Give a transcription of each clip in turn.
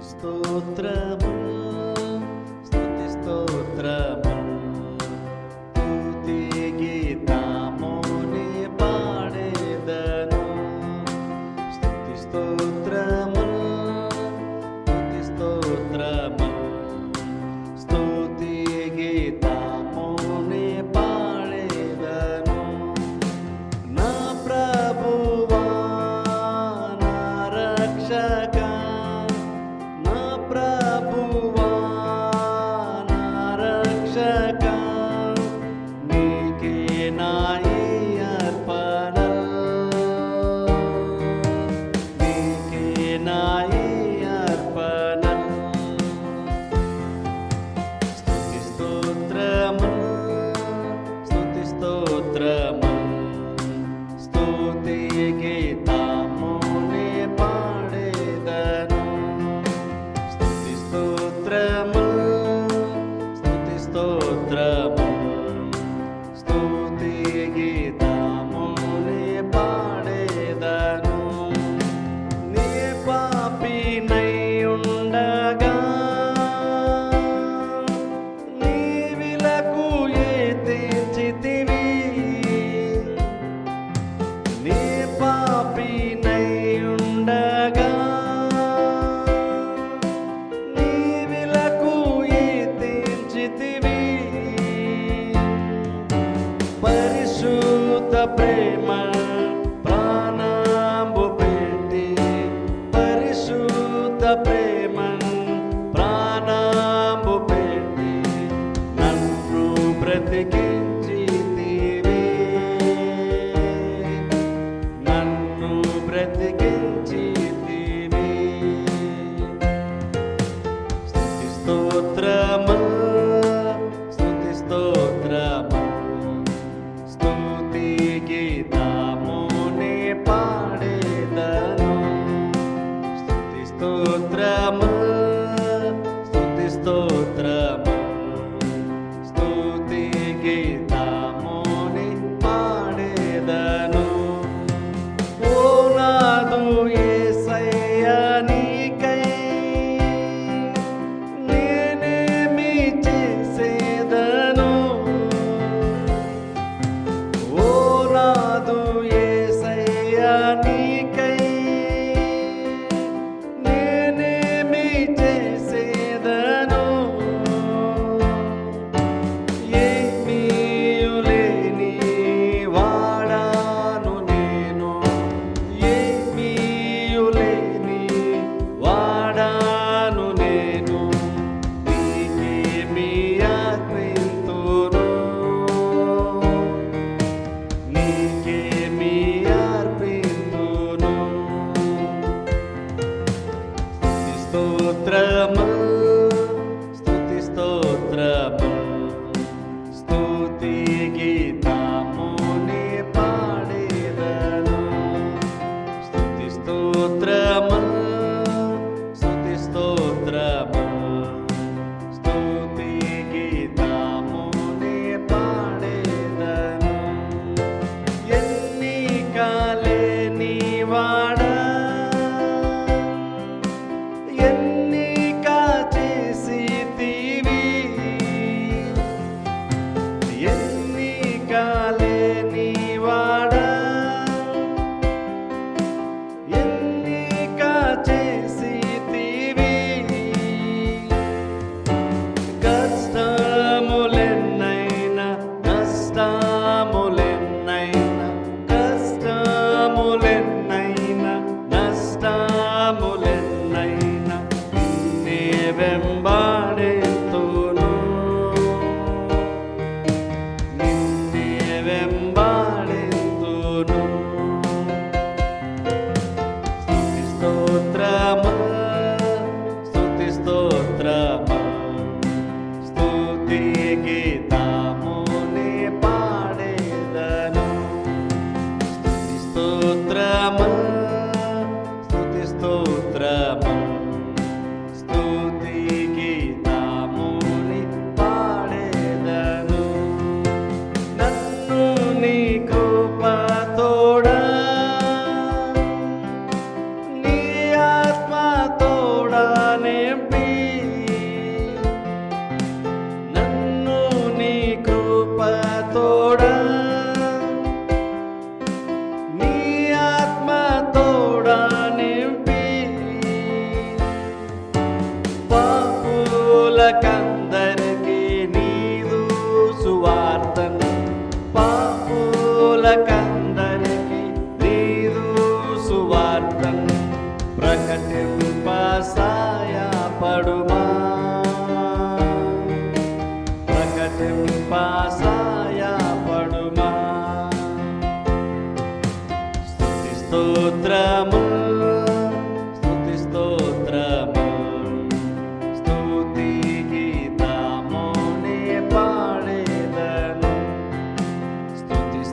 స్తోత్రము స్తుతి స్తోత్రము స్తుతి గీతముని పాడేదను స్తుతి స్తోత్రము స్తుతి స్తోత్రము స్తుతి గీతముని పాడేదను నా ప్రభువా నా రక్షక ప్రభువా నా రక్షక నీకే నా అర్పణలు నీకే నా అర్పణలు స్తుతి స్తోత్రము స్తుతి స్తోత్రము స్తుతి గీతముని పాడేదను స్తోత్రము స్తుతి స్తోత్రము స్తుతి గీతముని పాడేదను నీ పాపినై ఉండగా నీ విలకు తీర్చితివి నీ పాపినై ఉండగా పరిశుద్ధ ప్రేమ ప్రాణంబు పెట్టి పరిశుద్ధ ప్రేమ ప్రాణంబు పెట్టి నన్ను బ్రతికించితివి నన్ను బ్రతికించితివి స్తుతి స్తోత్రము స్తుతి స్తోత్రము స్తుతి గీతము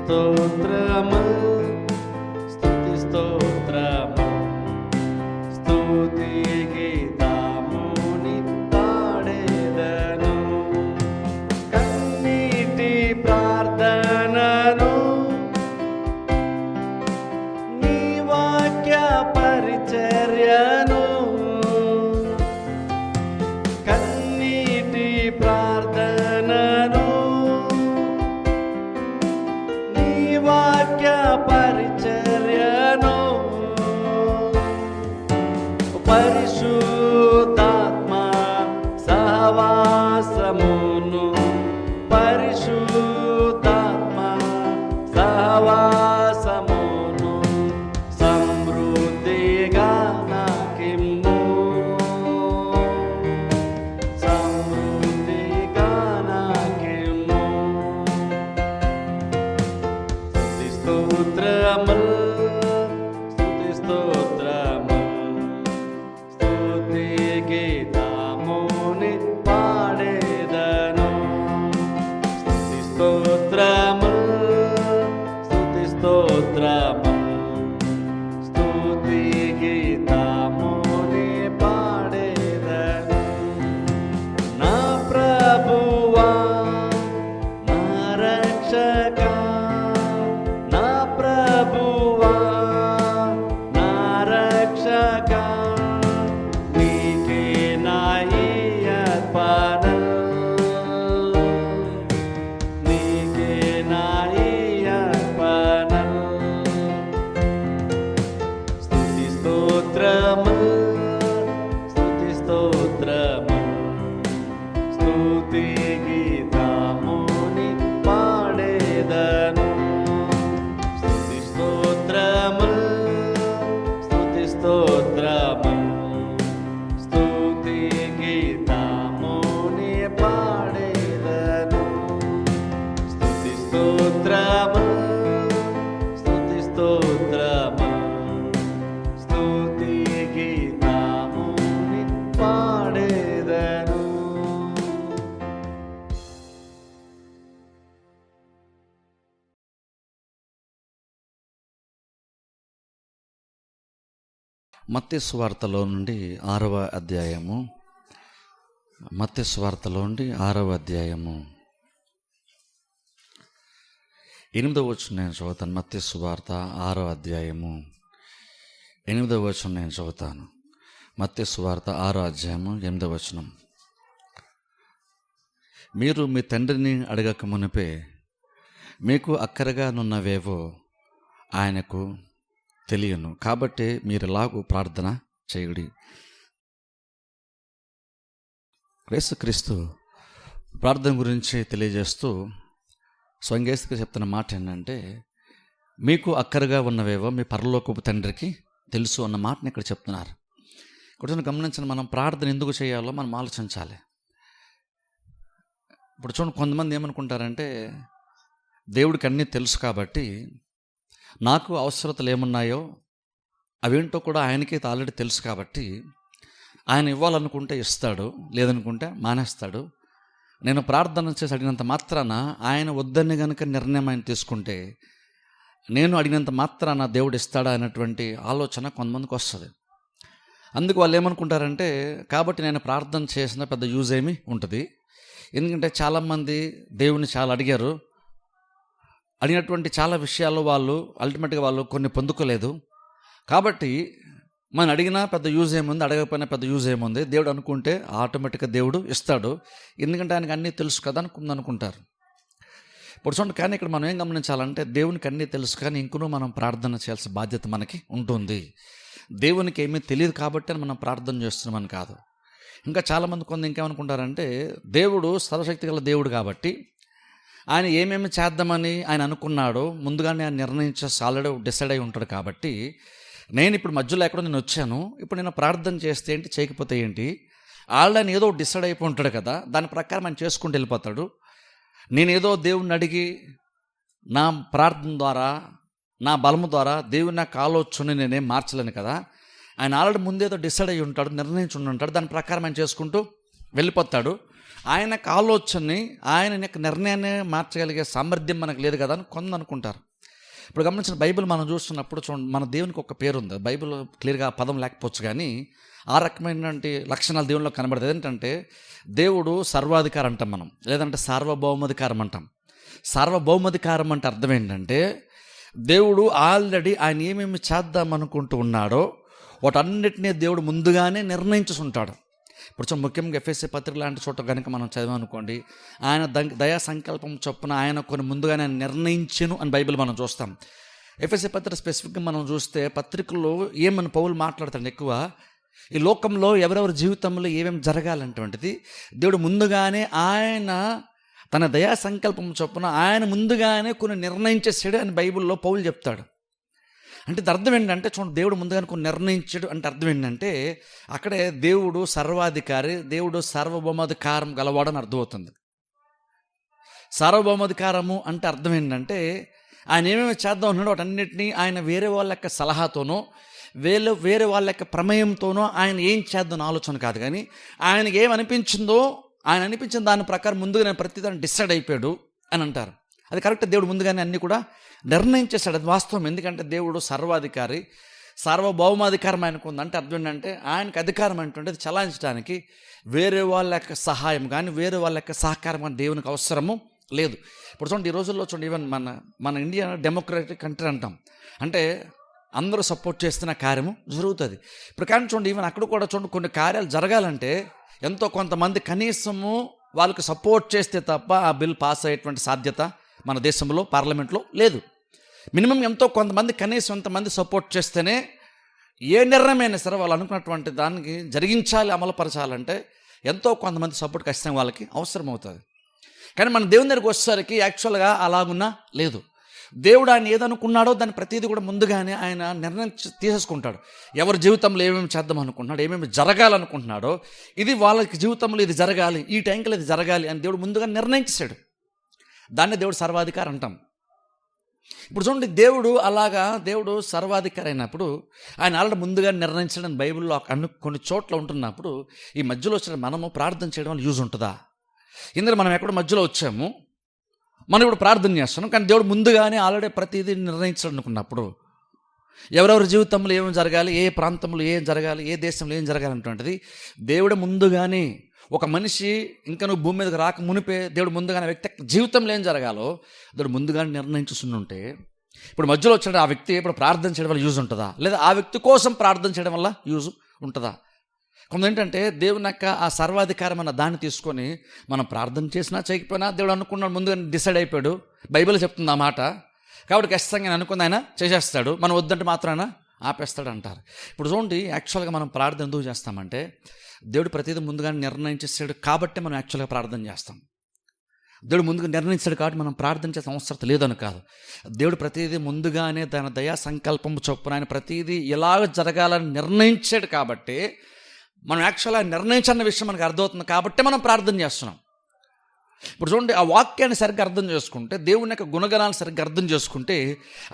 స్తోత్రము స్తుతి స్తోత్రము స్తుతి గీతముని పాడేదను కన్నీటి ప్రార్థనను నీ వాక్య పరిచర్యను కన్నీటి ప్రార్థనను నీ వాక్య పరిచర్యను పరిశుద్ధాత్మ సహవాసమును పరిశుద్ధాత్మ సహవాసమును సమృద్ధిగా నాకిమ్ము సమృద్ధిగా నాకిమ్ము స్తుతి స్తోత్రములు స్తుతి స్తోత్రములు స్తుతి గీతముని పాడేదను స్తుతి స్తోత్రములు స్తుతి స్తోత్రములు స్తుతి గీతముని పాడేదను నా ప్రభువా నా రక్షకా నా ప్రభువా నా రక్షకా నీకే నా ఈ అర్పణ నీకే నా ఈ అర్పణ స్తుతి స్తోత్రములు స్తుతి స్తోత్రములు స్తుతి గీతముని పాడేదను స్తుతి స్తోత్రములు స్తుతి స్తోత్రములు స్తుతి గీతముని పాడేదను స్తుతి స్తోత్రములు స్తుతి స్తోత్రములు స్తుతి గీతముని పాడేదను. మత్తయి సువార్తలో నుండి 6వ అధ్యాయము మత్తయి సువార్తలో నుండి 6వ అధ్యాయము 8వ వచనం నేను చదువుతాను. మత్తయి సువార్త 6వ అధ్యాయము 8వ వచనం నేను చదువుతాను. మత్తయి సువార్త 6వ అధ్యాయము 8వ వచనం. మీరు మీ తండ్రిని అడగక మునిపే మీకు అక్కరగా నున్నవేవో ఆయనకు తెలియను, కాబట్టి మీరులాగు ప్రార్థన చేయుడి. యేసుక్రీస్తు ప్రార్థన గురించి తెలియజేస్తూ స్వంగేసుకు చెప్తున్న మాట ఏంటంటే, మీకు అక్కరగా ఉన్నవేవో మీ పరలోకపు తండ్రికి తెలుసు అన్న మాటని ఇక్కడ చెప్తున్నారు. ఇక్కడ గమనించిన మనం ప్రార్థన ఎందుకు చేయాలో మనం ఆలోచించాలి. ఇప్పుడు చూడండి, కొంతమంది ఏమనుకుంటారంటే దేవుడికి అన్నీ తెలుసు కాబట్టి నాకు అవసరతలు ఏమున్నాయో అవేంటో కూడా ఆయనకి ఆల్రెడీ తెలుసు కాబట్టి ఆయన ఇవ్వాలనుకుంటే ఇస్తాడు, లేదనుకుంటే మానేస్తాడు. నేను ప్రార్థన చేసి అడిగినంత మాత్రాన ఆయన వద్దని కనుక నిర్ణయం ఆయన తీసుకుంటే నేను అడిగినంత మాత్రాన దేవుడు ఇస్తాడా అనేటువంటి ఆలోచన కొంతమందికి వస్తుంది. అందుకు వాళ్ళు ఏమనుకుంటారంటే, కాబట్టి నేను ప్రార్థన చేసిన పెద్ద యూజ్ ఏమి ఉంటుంది, ఎందుకంటే చాలామంది దేవుని చాలా అడిగారు, అడిగినటువంటి చాలా విషయాల్లో వాళ్ళు అల్టిమేట్గా వాళ్ళు కొన్ని పొందుకోలేదు, కాబట్టి మనం అడిగినా పెద్ద యూజ్ ఏముంది, అడగకపోయినా పెద్ద యూజ్ ఏముంది, దేవుడు అనుకుంటే ఆటోమేటిక్గా దేవుడు ఇస్తాడు, ఎందుకంటే ఆయనకు అన్నీ తెలుసు కదా అనుకుంటారు. ఇప్పుడు చూడండి, కానీ ఇక్కడ మనం ఏం గమనించాలంటే దేవునికి అన్నీ తెలుసు, కానీ ఇంకనూ మనం ప్రార్థన చేయాల్సిన బాధ్యత మనకి ఉంటుంది. దేవునికి ఏమీ తెలియదు కాబట్టి మనం ప్రార్థన చేస్తున్నామని కాదు. ఇంకా చాలామంది ఇంకేమనుకుంటారంటే దేవుడు సర్వశక్తి గల దేవుడు కాబట్టి ఆయన ఏమేమి చేద్దామని ఆయన అనుకున్నాడో ముందుగానే ఆయన నిర్ణయించేసి ఆల్రెడీ డిసైడ్ అయి ఉంటాడు కాబట్టి నేను ఇప్పుడు మధ్యలో ఎక్కడో నేను వచ్చాను, ఇప్పుడు నేను ప్రార్థన చేస్తే ఏంటి, చేయకపోతే ఏంటి, ఆల్రెడీ ఏదో డిసైడ్ అయిపోయి ఉంటాడు కదా, దాని ప్రకారం ఆయన చేసుకుంటూ వెళ్ళిపోతాడు. నేనేదో దేవుణ్ణి అడిగి నా ప్రార్థన ద్వారా నా బలము ద్వారా దేవుని నాకు ఆలోచన నేనేం మార్చలేను కదా, ఆయన ఆల్రెడీ ముందేదో డిసైడ్ అయ్యి ఉంటాడు, నిర్ణయించి ఉంటాడు, దాని ప్రకారం ఆయన చేసుకుంటూ వెళ్ళిపోతాడు. ఆయనకు ఆలోచనని ఆయన యొక్క నిర్ణయాన్ని మార్చగలిగే సామర్థ్యం మనకు లేదు కదా అని కొందరు అనుకుంటారు. ఇప్పుడు గమనించిన బైబిల్ మనం చూస్తున్నప్పుడు చూడండి, మన దేవునికి ఒక పేరు ఉంది. బైబిల్ క్లియర్గా ఆ పదం లేకపోవచ్చు కానీ ఆ రకమైనటువంటి లక్షణాలు దేవునిలో కనబడుతుంది. ఏంటంటే దేవుడు సర్వాధికారం అంటాం మనం, లేదంటే సార్వభౌమాధికారం అంటాం. సార్వభౌమాధికారం అంటే అర్థం ఏంటంటే దేవుడు ఆల్రెడీ ఆయన ఏమేమి చేద్దాం అనుకుంటూ ఉన్నాడో వాటన్నిటినీ దేవుడు ముందుగానే నిర్ణయించి ఉంటాడు. ఇప్పుడు ముఖ్యంగా ఎఫ్ఎస్సి పత్రిక లాంటి చోట కనుక మనం చదివామనుకోండి, ఆయన దయా సంకల్పం చొప్పున ఆయన కొన్ని ముందుగానే నిర్ణయించును అని బైబిల్ మనం చూస్తాం. ఎఫ్ఎస్సి పత్రిక స్పెసిఫిక్గా మనం చూస్తే పత్రికల్లో ఏమని పౌలు మాట్లాడతాడు, ఎక్కువ ఈ లోకంలో ఎవరెవరి జీవితంలో ఏమేమి జరగాలంటువంటిది దేవుడు ముందుగానే ఆయన తన దయా సంకల్పం చొప్పున ఆయన ముందుగానే కొన్ని నిర్ణయించేసాడు అని బైబిల్లో పౌలు చెప్తాడు. అంటే అర్థం ఏంటంటే చూడండి, దేవుడు ముందుగానే కొన్ని నిర్ణయించాడు అంటే అర్థం ఏంటంటే అక్కడే దేవుడు సర్వాధికారి, దేవుడు సార్వభౌమాధికారం గలవాడని అర్థమవుతుంది. సార్వభౌమాధికారము అంటే అర్థం ఏంటంటే ఆయన ఏమేమి చేద్దాం అన్నాడో వాటన్నిటినీ ఆయన వేరే వాళ్ళ యొక్క సలహాతోనో వేరే వాళ్ళ యొక్క ప్రమేయంతోనో ఆయన ఏం చేద్దాం ఆలోచన కాదు, కానీ ఆయనకి ఏమనిపించిందో ఆయన అనిపించిన దాని ప్రకారం ముందుగా నేను ప్రతిదాన్ని డిసైడ్ అయిపోయాడు అని అంటారు. అది కరెక్ట్. దేవుడు ముందుగానే అన్నీ కూడా నిర్ణయించేశాడు, అది వాస్తవం. ఎందుకంటే దేవుడు సర్వాధికారి, సార్వభౌమాధికారం ఆయనకు ఉంది. అంటే అర్థం ఏంటంటే ఆయనకు అధికారం అంటుంటే చలాయించడానికి వేరే వాళ్ళ యొక్క సహాయం కానీ వేరే వాళ్ళ యొక్క సహకారం కానీ దేవునికి అవసరము లేదు. ఇప్పుడు చూడండి, ఈ రోజుల్లో చూడండి, ఈవెన్ మన ఇండియా డెమోక్రటిక్ కంట్రీ అంటాం, అంటే అందరూ సపోర్ట్ చేస్తున్న కార్యము జరుగుతుంది. ఇప్పుడు కానీ చూడండి, ఈవెన్ అక్కడ కూడా చూడండి, కొన్ని కార్యాలు జరగాలంటే ఎంతో కొంతమంది కనీసము వాళ్ళకి సపోర్ట్ చేస్తే తప్ప ఆ బిల్ పాస్ అయ్యేటువంటి సాధ్యత మన దేశంలో పార్లమెంట్లో లేదు. మినిమం ఎంతో కొంతమంది కనీసం ఎంతమంది సపోర్ట్ చేస్తేనే ఏ నిర్ణయమైనా సరే వాళ్ళు అనుకున్నటువంటి దానికి జరిగించాలి, అమలుపరచాలంటే ఎంతో కొంతమంది సపోర్ట్ ఖచ్చితంగా వాళ్ళకి అవసరం అవుతుంది. కానీ మన దేవుని దగ్గరికి వచ్చేసరికి యాక్చువల్గా అలాగున్నా లేదు. దేవుడు ఆయన ఏదనుకున్నాడో దాన్ని ప్రతిదీ కూడా ముందుగానే ఆయన నిర్ణయం తీసేసుకుంటాడు. ఎవరి జీవితంలో ఏమేమి చేద్దాం అనుకుంటున్నాడు, ఏమేమి జరగాలనుకుంటున్నాడో ఇది వాళ్ళకి జీవితంలో ఇది జరగాలి, ఈ టైంకి ఇది జరగాలి అని దేవుడు ముందుగా నిర్ణయించాడు. దాన్ని దేవుడు సర్వాధికారి అంటాం. ఇప్పుడు చూడండి, దేవుడు సర్వాధికారి అయినప్పుడు ఆయన ఆల్రెడీ ముందుగా నిర్ణయించడం బైబిల్లో కొన్ని చోట్ల ఉంటున్నప్పుడు ఈ మధ్యలో వచ్చిన మనము ప్రార్థన చేయడం వల్ల యూజ్ ఉంటుందా? ఇందులో మనం ఎక్కడ మధ్యలో వచ్చాము, మనం ఇప్పుడు ప్రార్థన చేస్తున్నాం, కానీ దేవుడు ముందుగానే ఆల్రెడీ ప్రతిదీ నిర్ణయించాడు అనుకున్నప్పుడు ఎవరెవరి జీవితంలో ఏమేమి జరగాలి, ఏ ప్రాంతంలో ఏం జరగాలి, ఏ దేశంలో ఏం జరగాలి అనేటువంటిది దేవుడు ముందుగానే, ఒక మనిషి ఇంకా నువ్వు భూమి మీదకి రాక మునిపే దేవుడు ముందుగానే వ్యక్తి జీవితంలో ఏం జరగాలో దేవుడు ముందుగానే నిర్ణయించుంటే ఇప్పుడు మధ్యలో వచ్చిన ఆ వ్యక్తి ఇప్పుడు ప్రార్థన చేయడం వల్ల యూజ్ ఉంటుందా, లేదా ఆ వ్యక్తి కోసం ప్రార్థన చేయడం వల్ల యూజ్ ఉంటుందా? కొంత ఏంటంటే దేవుని యొక్క ఆ సర్వాధికారం అన్న దాన్ని తీసుకొని మనం ప్రార్థన చేసినా చేయకపోయినా దేవుడు అనుకున్నాడు, ముందుగా డిసైడ్ అయిపోయాడు. బైబిల్ చెప్తుంది ఆ మాట. కాబట్టి ఖచ్చితంగా నేను అనుకుంది ఆయన చేసేస్తాడు, మనం వద్దంటే మాత్రాన ఆపేస్తాడు అంటారు. ఇప్పుడు చూడండి, యాక్చువల్గా మనం ప్రార్థన ఎందుకు చేస్తామంటే దేవుడు ప్రతిదీ ముందుగా నిర్ణయించేస్తాడు కాబట్టి మనం యాక్చువల్గా ప్రార్థన చేస్తాం. దేవుడు ముందుగా నిర్ణయించాడు కాబట్టి మనం ప్రార్థన చేసే అవసరం లేదని కాదు. దేవుడు ప్రతిదీ ముందుగానే తన దయా సంకల్పం చొప్పున ఆయన ప్రతిదీ ఎలాగ జరగాలని నిర్ణయించాడు కాబట్టి మనం యాక్చువల్గా నిర్ణయించిన విషయం మనకు అర్థమవుతుంది కాబట్టి మనం ప్రార్థన చేస్తున్నాం. ఇప్పుడు చూడండి, ఆ వాక్యాన్ని సరిగ్గా అర్థం చేసుకుంటే, దేవుని యొక్క గుణగణాలను సరిగ్గా అర్థం చేసుకుంటే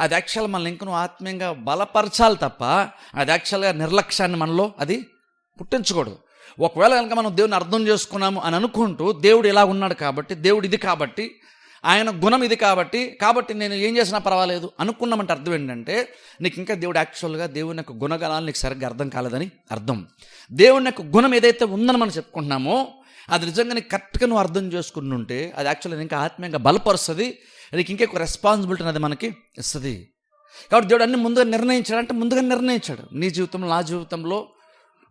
అది యాక్చువల్గా మనల్ని ఇంకనూ ఆత్మీయంగా బలపరచాలి తప్ప అది యాక్చువల్గా నిర్లక్ష్యాన్ని మనలో అది పుట్టించకూడదు. ఒకవేళ కనుక మనం దేవుని అర్థం చేసుకున్నాము అని అనుకుంటూ దేవుడు ఇలా ఉన్నాడు కాబట్టి, దేవుడు ఇది కాబట్టి, ఆయన గుణం ఇది కాబట్టి నేను ఏం చేసినా పర్వాలేదు అనుకున్నామంటే అర్థం ఏంటంటే నీకు ఇంకా దేవుడు యాక్చువల్గా దేవుని యొక్క గుణగణాలు నీకు సరిగ్గా అర్థం కాలేదని అర్థం. దేవుని యొక్క గుణం ఏదైతే ఉందని మనం చెప్పుకుంటున్నామో అది నిజంగా నీకు కరెక్ట్గా నువ్వు అర్థం చేసుకుని ఉంటే అది యాక్చువల్గా ఇంకా ఆత్మీయంగా బలపరుస్తుంది, నీకు ఇంకెక్కువ రెస్పాన్సిబిలిటీ అనేది మనకి ఇస్తుంది. కాబట్టి దేవుడు అన్ని ముందుగా నిర్ణయించాడు, ముందుగా నిర్ణయించాడు. నీ జీవితంలో, నా జీవితంలో,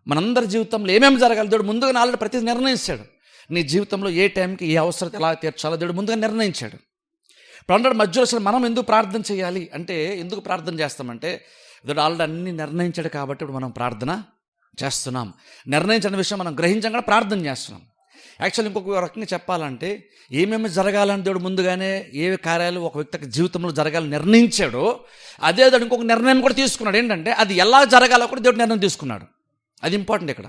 మనందరి జీవితంలో ఏమేమి జరగాలి దేవుడు ముందుగా ఆల్రెడీ ప్రతిదీ నిర్ణయించాడు. నీ జీవితంలో ఏ టైంకి ఏ అవసరం ఎలా తీర్చాలో దేవుడు ముందుగా నిర్ణయించాడు. ఇప్పుడు అందరి మధ్యలో అసలు మనం ఎందుకు ప్రార్థన చేయాలి అంటే, ఎందుకు ప్రార్థన చేస్తామంటే దేవుడు ఆల్రెడీ అన్ని నిర్ణయించాడు కాబట్టి ఇప్పుడు మనం ప్రార్థన చేస్తున్నాం. నిర్ణయించిన విషయం మనం గ్రహించం కూడా ప్రార్థన చేస్తున్నాం. యాక్చువల్లీ ఇంకొక రకంగా చెప్పాలంటే ఏమేమి జరగాలని దేవుడు ముందుగానే ఏ కార్యాలు ఒక వ్యక్తికి జీవితంలో జరగాలని నిర్ణయించాడో అదే దేవుడు ఇంకొక నిర్ణయం కూడా తీసుకున్నాడు. ఏంటంటే అది ఎలా జరగాలో కూడా దేవుడు నిర్ణయం తీసుకున్నాడు. అది ఇంపార్టెంట్ ఇక్కడ.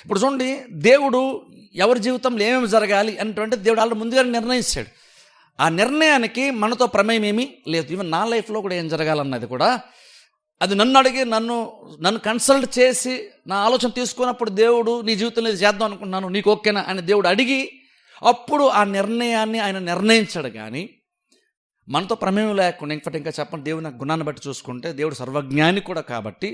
ఇప్పుడు చూడండి, దేవుడు ఎవరి జీవితంలో ఏమేమి జరగాలి అంటే దేవుడు ఆల్రెడీ ముందుగానే నిర్ణయించాడు. ఆ నిర్ణయానికి మనతో ప్రమేయం ఏమీ లేదు. ఈవెన్ నా లైఫ్లో కూడా ఏం జరగాలన్నది కూడా అది నన్ను అడిగి నన్ను కన్సల్ట్ చేసి నా ఆలోచన తీసుకున్నప్పుడు దేవుడు నీ జీవితంలో ఇది చేద్దాం అనుకున్నాను, నీకు ఓకేనా అని దేవుడు అడిగి అప్పుడు ఆ నిర్ణయాన్ని ఆయన నిర్ణయించాడు. కానీ మనతో ప్రమేయం లేకుండా ఇంకా చెప్పండి, దేవుని గుణాన్ని బట్టి చూసుకుంటే దేవుడు సర్వజ్ఞాని కూడా కాబట్టి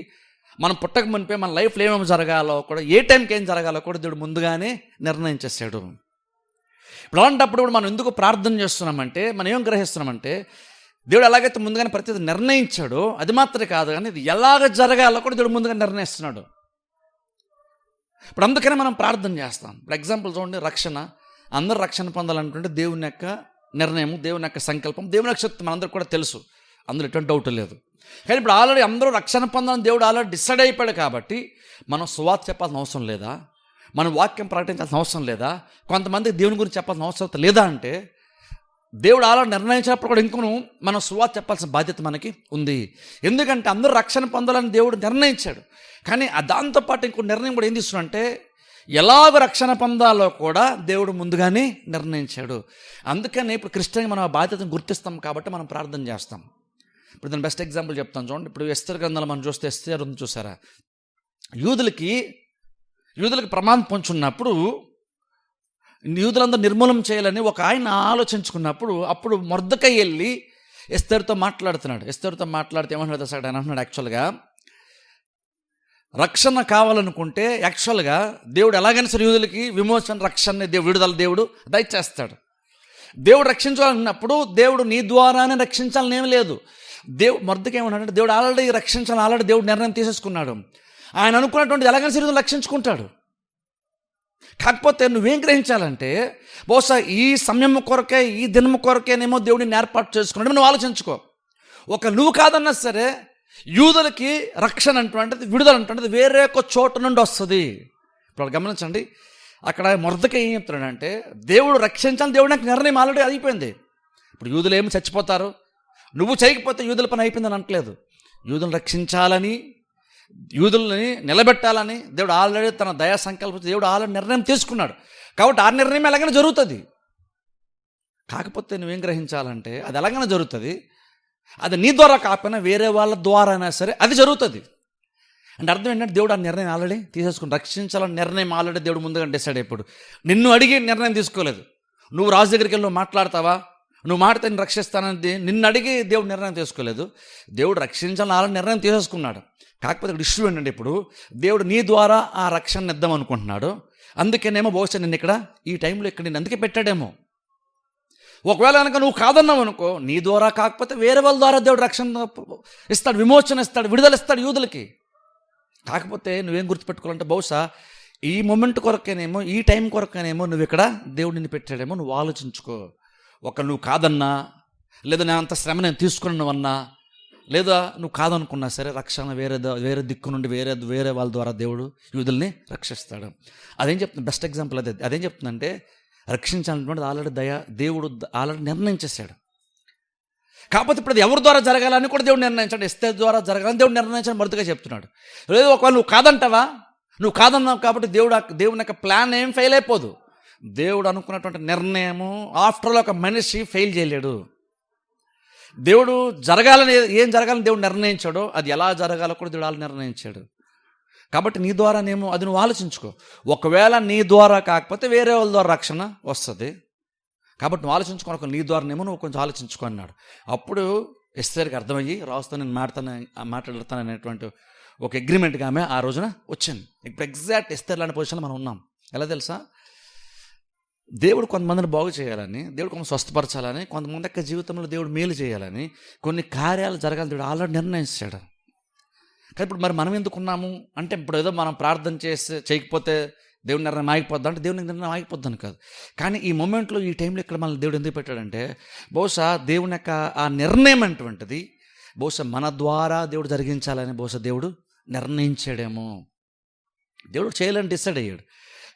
మనం పుట్టక మునిపే మన లైఫ్లో ఏమేమి జరగాలో కూడా, ఏ టైంకి ఏం జరగాలో కూడా దేవుడు ముందుగానే నిర్ణయించేసాడు. ఇప్పుడు అలాంటప్పుడు కూడా మనం ఎందుకు ప్రార్థన చేస్తున్నామంటే, మనం ఏం గ్రహిస్తున్నామంటే, దేవుడు ఎలాగైతే ముందుగానే ప్రతిదీ నిర్ణయించాడో అది మాత్రమే కాదు, కానీ ఇది ఎలాగ జరగాలో కూడా దేవుడు ముందుగా నిర్ణయిస్తున్నాడు. ఇప్పుడు అందుకనే మనం ప్రార్థన చేస్తాం. ఇప్పుడు ఎగ్జాంపుల్ చూడండి, రక్షణ. అందరూ రక్షణ పొందాలనుకుంటే దేవుని యొక్క నిర్ణయం, దేవుని యొక్క సంకల్పం, దేవుని యొక్క శక్తి మనందరికీ కూడా తెలుసు, అందులో ఎటువంటి డౌట్ లేదు. కానీ ఇప్పుడు ఆల్రెడీ అందరూ రక్షణ పొందాలని దేవుడు ఆల్రెడీ డిసైడ్ అయిపోయాడు కాబట్టి మనం సువార్త చెప్పాల్సిన అవసరం లేదా, మనం వాక్యం ప్రకటించాల్సిన అవసరం లేదా, కొంతమందికి దేవుని గురించి చెప్పాల్సిన అవసరం లేదా అంటే, దేవుడు అలా నిర్ణయించినప్పుడు కూడా ఇంకొను మనం సువార్త చెప్పాల్సిన బాధ్యత మనకి ఉంది. ఎందుకంటే అందరూ రక్షణ పొందాలని దేవుడు నిర్ణయించాడు. కానీ దాంతోపాటు ఇంకో నిర్ణయం కూడా ఏం తీసుకున్నాడంటే, ఎలాగ రక్షణ పొందాలో కూడా దేవుడు ముందుగానే నిర్ణయించాడు. అందుకని ఇప్పుడు క్రిస్టియన్ మనం ఆ బాధ్యతను గుర్తిస్తాం కాబట్టి మనం ప్రార్థన చేస్తాం. ఇప్పుడు దాని బెస్ట్ ఎగ్జాంపుల్ చెప్తాను చూడండి. ఇప్పుడు ఎస్తేరు గ్రంథాలు మనం చూస్తే, ఎస్తేరు ఉంది చూసారా, యూదులకి ప్రమాదం పొంచున్నప్పుడు యూదులందరూ నిర్మూలన చేయాలని ఒక ఆయన ఆలోచించుకున్నప్పుడు, అప్పుడు మొర్దెకై వెళ్ళి ఎస్తేరుతో మాట్లాడితే ఏమంటాడు సార్ ఆయన అంటున్నాడు, యాక్చువల్గా రక్షణ కావాలనుకుంటే యాక్చువల్గా దేవుడు ఎలాగైనా సరే యూదులకి విమోచన, రక్షణ, విడుదల దేవుడు దయచేస్తాడు. దేవుడు రక్షించాలన్నప్పుడు దేవుడు నీ ద్వారానే రక్షించాలని ఏమి లేదు. మొర్దెకై ఏమన్నాడంటే, దేవుడు ఆల్రెడీ రక్షించాలని ఆల్రెడీ దేవుడు నిర్ణయం తీసేసుకున్నాడు. ఆయన అనుకున్నటువంటి ఎలాగైనా సరే రక్షించుకుంటాడు. కాకపోతే నువ్వేం గ్రహించాలంటే, బహుశా ఈ సమయం కొరకే, ఈ దినము కొరకేనేమో దేవుడిని ఏర్పాటు చేసుకున్నాడు. నువ్వు ఆలోచించుకో. నువ్వు కాదన్నా సరే యూదులకి రక్షణ అంటున్నది, విడుదల అంటున్నది వేరే ఒక చోటు నుండి వస్తుంది. ఇప్పుడు గమనించండి, అక్కడ మొర్దెకై ఏం చెప్తున్నాడంటే, దేవుడు రక్షించాలని దేవుడు నాకు నిర్ణయం ఆల్రెడీ అయిపోయింది. ఇప్పుడు యూదులు ఏమి చచ్చిపోతారు, నువ్వు చేయకపోతే యూదుల పని అయిపోయిందని అనట్లేదు. యూదులను రక్షించాలని, యూదుల్ని నిలబెట్టాలని దేవుడు ఆల్రెడీ తన దయా సంకల్పం దేవుడు ఆల్రెడీ నిర్ణయం తీసుకున్నాడు. కాబట్టి ఆ నిర్ణయం ఎలాగైనా జరుగుతుంది. కాకపోతే నువ్వేం గ్రహించాలంటే, అది ఎలాగైనా జరుగుతుంది, అది నీ ద్వారా కాకపోయినా వేరే వాళ్ళ ద్వారా అయినా సరే అది జరుగుతుంది. అంటే అర్థం ఏంటంటే, దేవుడు ఆ నిర్ణయం ఆల్రెడీ తీసేసుకుని రక్షించాలని నిర్ణయం ఆల్రెడీ దేవుడు ముందుగా డిసైడ్ అయిపోయాడు. నిన్ను అడిగి నిర్ణయం తీసుకోలేదు. నువ్వు రాజు దగ్గరికి వెళ్ళి నువ్వు మాట్లాడతావా, నువ్వు మాడితే నేను రక్షిస్తానని నిన్ను అడిగి దేవుడు నిర్ణయం తీసుకోలేదు. దేవుడు రక్షించాలని ఆల్రెడీ నిర్ణయం తీసేసుకున్నాడు. కాకపోతే ఇక్కడ ఇష్యూ ఏంటంటే, ఇప్పుడు దేవుడు నీ ద్వారా ఆ రక్షణ ఇద్దాం అనుకుంటున్నాడు. అందుకేనేమో బహుశా నిన్ను ఇక్కడ ఈ టైంలో ఇక్కడ నేను అందుకే పెట్టాడేమో. ఒకవేళ కనుక నువ్వు కాదన్నావు అనుకో, నీ ద్వారా కాకపోతే వేరే వాళ్ళ ద్వారా దేవుడు రక్షణ ఇస్తాడు, విమోచన ఇస్తాడు, విడుదల ఇస్తాడు యూదులకి. కాకపోతే నువ్వేం గుర్తుపెట్టుకోవాలంటే, బహుశా ఈ మొమెంట్ కొరకేనేమో, ఈ టైం కొరకేనేమో నువ్వు ఇక్కడ దేవుడు నిన్ను పెట్టాడేమో. నువ్వు ఆలోచించుకో. నువ్వు కాదన్నా, లేదా నేను అంత శ్రమ నేను తీసుకున్నావన్నా, లేదా నువ్వు కాదనుకున్నా సరే రక్షణ వేరే దిక్కు నుండి వేరే వాళ్ళ ద్వారా దేవుడు యూదుల్ని రక్షిస్తాడు. అదేం చెప్తుంది, బెస్ట్ ఎగ్జాంపుల్ అదేం చెప్తుందంటే, రక్షించాలన్నటువంటి ఆల్రెడీ దేవుడు ఆల్రెడీ నిర్ణయించేశాడు. కాకపోతే ఇప్పుడు అది ఎవరి ద్వారా జరగాలని కూడా దేవుడు నిర్ణయించాడు. ఎస్తేరు ద్వారా జరగాలని దేవుడు నిర్ణయించాడు. మొదటిగా చెప్తున్నాడు. లేదు ఒకవేళ నువ్వు కాదంటావా, నువ్వు కాదన్నావు కాబట్టి దేవుని యొక్క ప్లాన్ ఏం ఫెయిల్ అయిపోదు. దేవుడు అనుకున్నటువంటి నిర్ణయము ఆఫ్టర్ ఒక మనిషి ఫెయిల్ చేయలేడు. దేవుడు ఏం జరగాలని దేవుడు నిర్ణయించాడో అది ఎలా జరగాలో కూడా దేవుడు నిర్ణయించాడు. కాబట్టి నీ ద్వారానేమో అది నువ్వు ఆలోచించుకో. ఒకవేళ నీ ద్వారా కాకపోతే వేరే వాళ్ళ ద్వారా రక్షణ వస్తుంది. కాబట్టి నువ్వు ఆలోచించుకో, నీ ద్వారానేమో నువ్వు కొంచెం ఆలోచించుకో అన్నాడు. అప్పుడు ఎస్తేరుకి అర్థమయ్యి, రాజుతో నేను మాట్లాడతాను అనేటువంటి ఒక అగ్రిమెంట్గా ఆమె ఆ రోజున వచ్చింది. ఇప్పుడు ఎగ్జాక్ట్ ఎస్తేరు లాంటి పొజిషన్లో మనం ఉన్నాం. ఎలా తెలుసా, దేవుడు కొంతమందిని బాగు చేయాలని, దేవుడు కొంత స్వస్థపరచాలని, కొంతమంది యొక్క జీవితంలో దేవుడు మేలు చేయాలని, కొన్ని కార్యాలు జరగాలని దేవుడు ఆల్రెడీ నిర్ణయించాడు. కానీ ఇప్పుడు మరి మనం ఎందుకున్నాము అంటే, ఇప్పుడు ఏదో మనం ప్రార్థన చేయకపోతే దేవుని నిర్ణయం ఆగిపోద్దా అంటే, దేవుని నిర్ణయం ఆగిపోద్దని కాదు. కానీ ఈ మూమెంట్లో, ఈ టైంలో ఇక్కడ మనల్ని దేవుడు ఎందుకు పెట్టాడంటే, బహుశా దేవుని యొక్క ఆ నిర్ణయం అటువంటిది బహుశా మన ద్వారా దేవుడు జరిగించాలని బహుశా దేవుడు నిర్ణయించాడేమో. దేవుడు చేయాలని డిసైడ్ అయ్యాడు.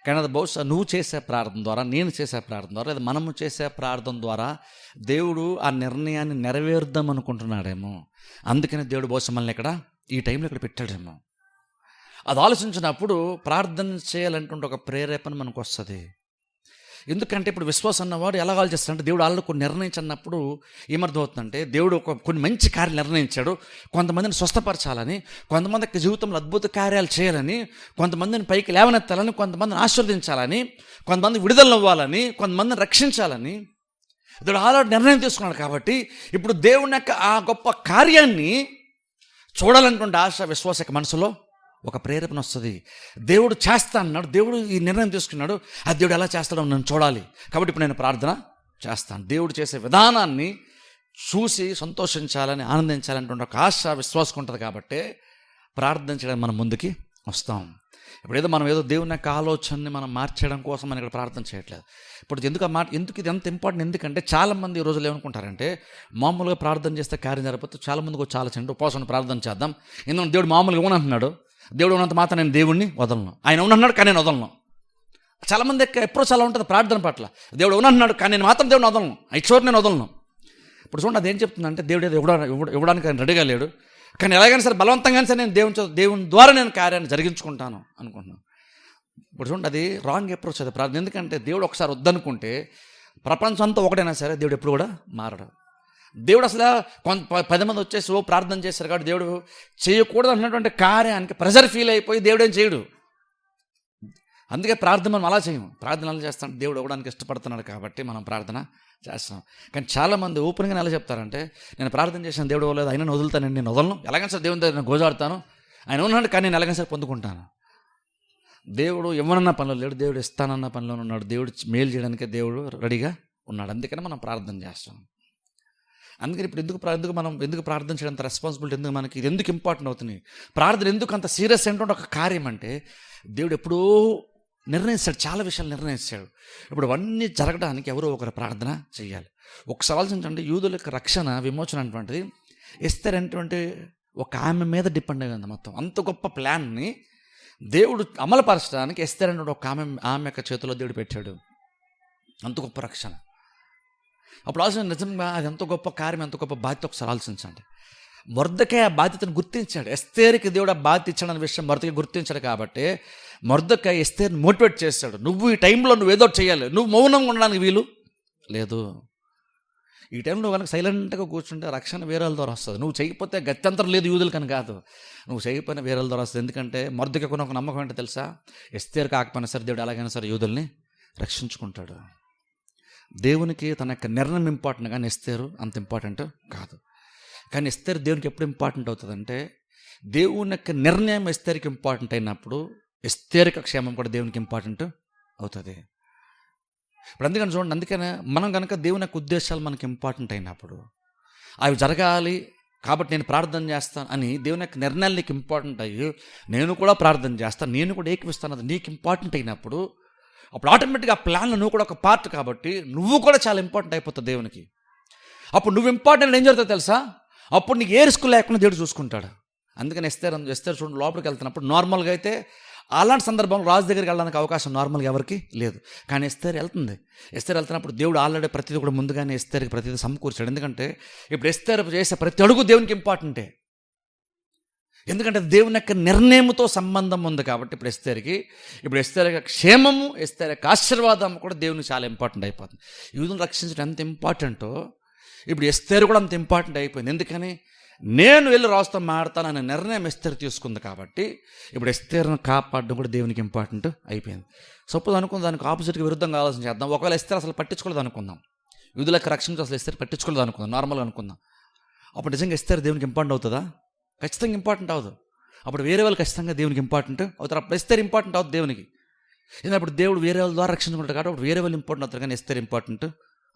కానీ అది బహుశా నువ్వు చేసే ప్రార్థన ద్వారా, నేను చేసే ప్రార్థన ద్వారా, లేదా మనము చేసే ప్రార్థన ద్వారా దేవుడు ఆ నిర్ణయాన్ని నెరవేరుద్దాం అనుకుంటున్నాడేమో. అందుకని దేవుడు బహుశా మనల్ని ఇక్కడ ఈ టైంలో ఇక్కడ పెట్టాడేమో. అది ఆలోచించినప్పుడు ప్రార్థన చేయాలంటుంటే ఒక ప్రేరేపణ మనకు వస్తుంది. ఎందుకంటే ఇప్పుడు విశ్వాసం అన్నవాడు ఎలా ఆలోచిస్తాడంటే దేవుడు ఆల్రెడీ కొన్ని నిర్ణయించినప్పుడు ఏమర్థమవుతుందంటే దేవుడు కొన్ని మంచి కార్యాలు నిర్ణయించాడు. కొంతమందిని స్వస్థపరచాలని, కొంతమందికి జీవితంలో అద్భుత కార్యాలు చేయాలని, కొంతమందిని పైకి లేవనెత్తాలని, కొంతమందిని ఆశీర్వదించాలని, కొంతమంది విడుదల అవ్వాలని, కొంతమందిని రక్షించాలని దేవుడు ఆల్రెడీ నిర్ణయం తీసుకున్నాడు. కాబట్టి ఇప్పుడు దేవుని యొక్క ఆ గొప్ప కార్యాన్ని చూడాలనుకుంటే ఆశ విశ్వాసక మనసులో ఒక ప్రేరేపణ వస్తుంది. దేవుడు చేస్తా అన్నాడు, దేవుడు ఈ నిర్ణయం తీసుకున్నాడు, అది దేవుడు ఎలా చేస్తాడో నేను చూడాలి. కాబట్టి ఇప్పుడు నేను ప్రార్థన చేస్తాను. దేవుడు చేసే విధానాన్ని చూసి సంతోషించాలని, ఆనందించాలనేటువంటి ఒక ఆశ విశ్వాసం ఉంటుంది. కాబట్టి ప్రార్థన చేయడానికి మనం ముందుకి వస్తాం. ఇప్పుడు మనం ఏదో దేవుని యొక్క ఆలోచనని మనం మార్చడం కోసం మనం ఇక్కడ ప్రార్థన చేయట్లేదు. ఇప్పుడు ఎందుకు ఇది ఎంత ఇంపార్టెంట్, ఎందుకంటే చాలామంది ఈ రోజులు ఏమనుకుంటారంటే మామూలుగా ప్రార్థన చేస్తే కార్యం జరగకపోతే చాలామందికి చాలా చెండు ఉపవాసం ప్రార్థన చేద్దాం, ఎందుకంటే దేవుడు మామూలుగా ఇవ్వనంటున్నాడు, దేవుడు ఉన్నంత మాత్రం నేను దేవుడిని వదలను, ఆయన ఉన్నన్నాడు కానీ నేను వదలను. చాలామంది ఎప్పుడో చాలా ఉంటుంది ప్రార్థన పట్ల, దేవుడు ఉన్నన్నాడు కానీ నేను మాత్రం దేవుడిని వదలను, ఐశ్వర్యం నేను వదలను. ఇప్పుడు చూడండి అదేం చెప్తుందంటే దేవుడు ఏదో ఇవ్వడానికి ఆయన రెడీగా లేడు, కానీ ఎలాగైనా సరే బలవంతంగానే సరే నేను దేవుని ద్వారా నేను కార్యాన్ని జరిగించుకుంటాను అనుకుంటున్నాను. ఇప్పుడు చూడండి అది రాంగ్ అప్రోచ్ అది ప్రార్థన. ఎందుకంటే దేవుడు ఒకసారి వద్దనుకుంటే ప్రపంచం అంతా ఒకటైనా సరే దేవుడు ఎప్పుడు కూడా మారడు. దేవుడు అసలు 10 మంది వచ్చేసి ప్రార్థన చేశారు కాబట్టి దేవుడు చేయకూడదు అన్నటువంటి కార్యానికి ప్రెజర్ ఫీల్ అయిపోయి దేవుడు ఏం చేయడు. అందుకే ప్రార్థన మనం అలా చేయము. ప్రార్థన అలా చేస్తాం, దేవుడు ఇవ్వడానికి ఇష్టపడుతున్నాడు కాబట్టి మనం ప్రార్థన చేస్తున్నాం. కానీ చాలామంది ఓపెన్గా ఎలా చెప్తారంటే నేను ప్రార్థన చేశాను దేవుడు ఇవ్వలేదు, అయినా వదులుతానండి, నేను వదలను, ఎలాగైనా సరే దేవుని దగ్గర నేను గోజాడుతాను, ఆయన ఉన్నాడు కానీ నేను ఎలాగైనా సరే పొందుకుంటాను. దేవుడు ఇవ్వనన్న పనిలో లేడు, దేవుడు ఇస్తానన్న పనిలో ఉన్నాడు. దేవుడు మేలు చేయడానికే దేవుడు రెడీగా ఉన్నాడు. అందుకని మనం ప్రార్థన చేస్తాం. అందుకని ఇప్పుడు ఎందుకు ప్రార్థన చేయడంత రెస్పాన్సిబిలిటీ ఎందుకు మనకి, ఇది ఎందుకు ఇంపార్టెంట్ అవుతుంది, ప్రార్థన ఎందుకు అంత సీరియస్ ఏంటంటే ఒక కార్యం అంటే దేవుడు ఎప్పుడూ నిర్ణయిస్తాడు, చాలా విషయాలు నిర్ణయిస్తాడు. ఇప్పుడు అవన్నీ జరగడానికి ఎవరో ఒకరు ప్రార్థన చేయాలి. ఒకసారి ఆలోచించండి, యూదుల యొక్క రక్షణ విమోచన అటువంటిది ఎస్తేర్ అనేటువంటి ఒక ఆమె మీద డిపెండ్ అయ్యింది. మొత్తం అంత గొప్ప ప్లాన్ని దేవుడు అమలుపరచడానికి ఎస్తేర్ అనేటువంటి ఒక ఆమె యొక్క చేతిలో దేవుడు పెట్టాడు. అంత గొప్ప రక్షణ. అప్పుడు ఆలోచన నిజంగా అది ఎంత గొప్ప కార్యం, ఎంత గొప్ప బాధ్యత ఒకసారి ఆలోచించండి. మొర్దెకై ఆ బాధ్యతను గుర్తించాడు. ఎస్తేరుకి దేవుడు ఆ బాధ్యత ఇచ్చాడన్న విషయం మొర్దెకై గుర్తించాడు. కాబట్టి మొర్దెకై ఎస్తేరుని మోటివేట్ చేశాడు, నువ్వు ఈ టైంలో నువ్వు ఏదో చేయాలి, నువ్వు మౌనంగా ఉండడానికి వీలు లేదు. ఈ టైంలో నువ్వు కనుక సైలెంట్గా కూర్చుంటే రక్షణ వేరే వాళ్ళ ద్వారా వస్తుంది. నువ్వు చేయకపోతే గత్యంతరం లేదు యూదులు కనుక కాదు, నువ్వు చేయకపోయినా వేరే వాళ్ళ ద్వారా వస్తుంది. ఎందుకంటే మొర్దెకైకి ఒక నమ్మకం ఏంటో తెలుసా, ఎస్తేరు కాకపోయినా సరే దేవుడు ఎలాగైనా సరే యూదుల్ని రక్షించుకుంటాడు. దేవునికి తన యొక్క నిర్ణయం ఇంపార్టెంట్, కానీ ఎస్తేరు అంత ఇంపార్టెంట్ కాదు. కానీ ఎస్తేరు దేవునికి ఎప్పుడు ఇంపార్టెంట్ అవుతుందంటే దేవుని యొక్క నిర్ణయం ఎస్తేరుకి ఇంపార్టెంట్ అయినప్పుడు ఎస్తేరుకి క్షేమం కూడా దేవునికి ఇంపార్టెంట్ అవుతుంది. ఇప్పుడు అందుకని చూడండి, అందుకనే మనం కనుక దేవుని యొక్క ఉద్దేశాలు మనకి ఇంపార్టెంట్ అయినప్పుడు అవి జరగాలి కాబట్టి నేను ప్రార్థన చేస్తాను అని దేవుని యొక్క నిర్ణయాలు నీకు ఇంపార్టెంట్ అయ్యి నేను కూడా ప్రార్థన చేస్తాను, నేను కూడా ఏకమిస్తాను, అది నీకు ఇంపార్టెంట్ అయినప్పుడు అప్పుడు ఆటోమేటిక్గా ఆ ప్లాన్లో నువ్వు కూడా ఒక పార్ట్ కాబట్టి నువ్వు కూడా చాలా ఇంపార్టెంట్ అయిపోతావు దేవునికి. అప్పుడు నువ్వు ఇంపార్టెంట్ ఏం జరుగుతుందో తెలుసా, అప్పుడు నీకు ఏ రిస్క్ లేకుండా దేవుడు చూసుకుంటాడు. అందుకని ఎస్తేరు చూడండి లోపలికి వెళ్తున్నప్పుడు నార్మల్గా అయితే అలాంటి సందర్భంలో రాజు దగ్గరికి వెళ్ళడానికి అవకాశం నార్మల్గా ఎవరికి లేదు. కానీ ఎస్తేరు వెళ్తున్నప్పుడు దేవుడు ఆల్రెడీ ప్రతిదీ కూడా ముందుగానే ఎస్తేరుకి ప్రతిదీ సమకూర్చాడు. ఎందుకంటే ఇప్పుడు ఎస్తేరు చేసే ప్రతి అడుగు దేవునికి ఇంపార్టెంటే, ఎందుకంటే దేవుని యొక్క నిర్ణయంతో సంబంధం ఉంది. కాబట్టి ఇప్పుడు ఎస్తేరు యొక్క క్షేమము, ఎస్తేరు యొక్క ఆశీర్వాదం కూడా దేవునికి చాలా ఇంపార్టెంట్ అయిపోతుంది. యూదులను రక్షించడం ఎంత ఇంపార్టెంటో ఇప్పుడు ఎస్తేరు కూడా అంత ఇంపార్టెంట్ అయిపోయింది. ఎందుకని నేను వెళ్ళి రాజుతో మాడతాను అనే నిర్ణయం ఎస్తేరు తీసుకుంది. కాబట్టి ఇప్పుడు ఎస్తేరును కాపాడడం కూడా దేవునికి ఇంపార్టెంట్ అయిపోయింది. సపోజ్ అనుకుందాం దానికి ఆపోజిట్గా విరుద్ధంగా ఆలోచన చేద్దాం. ఒకవేళ ఎస్తేరు అసలు పట్టించుకోలేదు అనుకుందాం, యూదులకు రక్షించి అసలు ఎస్తేరు పట్టించుకోలేదు అనుకుందాం, నార్మల్గా అనుకుందాం. అప్పుడు నిజంగా ఎస్తేరు దేవునికి ఇంపార్టెంట్ అవుతుందా? ఖచ్చితంగా ఇంపార్టెంట్ అవ్వదు. అప్పుడు వేరే వాళ్ళు ఖచ్చితంగా దేవునికి ఇంపార్టెంట్ అవుతారు. అప్పుడు ఎస్తేరు ఇంపార్టెంట్ అవుతుంది దేవునికి. ఎందుకంటే అప్పుడు దేవుడు వేరే వాళ్ళ ద్వారా రక్షించుకుంటాడు కాబట్టి అప్పుడు వేరే వాళ్ళు ఇంపార్టెంట్ అవుతారు, కానీ ఎస్తేరు ఇంపార్టెంట్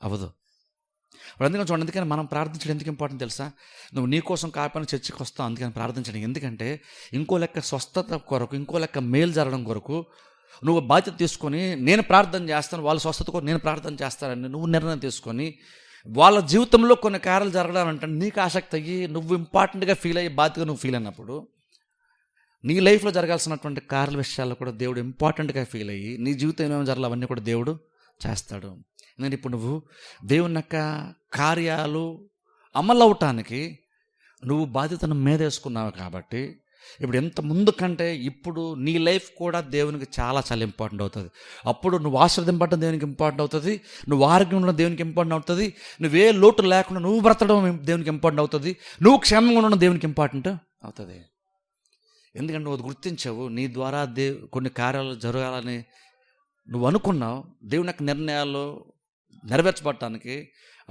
అవ్వదు. ఇప్పుడు అందుకని చూడండి, ఎందుకని మనం ప్రార్థించడం ఎందుకు ఇంపార్టెంట్ తెలుసా, నువ్వు నీ కోసం కాపాడిన చర్చికి వస్తావు అందుకని ప్రార్థించడం. ఎందుకంటే ఇంకో లెక్క స్వస్థత కొరకు, ఇంకో లెక్క మేలు జరగడం కొరకు నువ్వు బాధ్యత తీసుకొని నేను ప్రార్థన చేస్తాను, వాళ్ళ స్వస్థత కొరకు నేను ప్రార్థన చేస్తానని నువ్వు నిర్ణయం తీసుకొని వాళ్ళ జీవితంలో కొన్ని కార్యాలు జరగాలంటే నీకు ఆసక్తి అయ్యి నువ్వు ఇంపార్టెంట్గా ఫీల్ అయ్యి బాధ్యతగా నువ్వు ఫీల్ అయినప్పుడు నీ లైఫ్లో జరగాల్సినటువంటి కార్యాల విషయాల్లో కూడా దేవుడు ఇంపార్టెంట్గా ఫీల్ అయ్యి నీ జీవితం ఏమేమి జరగాలి అవన్నీ కూడా దేవుడు చేస్తాడు. ఎందుకంటే ఇప్పుడు నువ్వు దేవుని యొక్క కార్యాలు అమలు అవటానికి నువ్వు బాధ్యతను మీదేసుకున్నావు కాబట్టి ఇప్పుడు ఎంత ముందు కంటే ఇప్పుడు నీ లైఫ్ కూడా దేవునికి చాలా చాలా ఇంపార్టెంట్ అవుతుంది. అప్పుడు నువ్వు ఆశీర్వదింపడం దేవునికి ఇంపార్టెంట్ అవుతుంది, నువ్వు ఆరోగ్యం ఉండడం దేవునికి ఇంపార్టెంట్ అవుతుంది, నువ్వే లోటు లేకుండా నువ్వు బ్రతకడం దేవునికి ఇంపార్టెంట్ అవుతుంది, నువ్వు క్షేమంగా ఉండడం దేవునికి ఇంపార్టెంట్ అవుతుంది. ఎందుకంటే నువ్వు గుర్తించావు, నీ ద్వారా కొన్ని కార్యాలు జరగాలని నువ్వు అనుకున్నావు. దేవుని యొక్క నిర్ణయాలు నెరవేర్చబడటానికి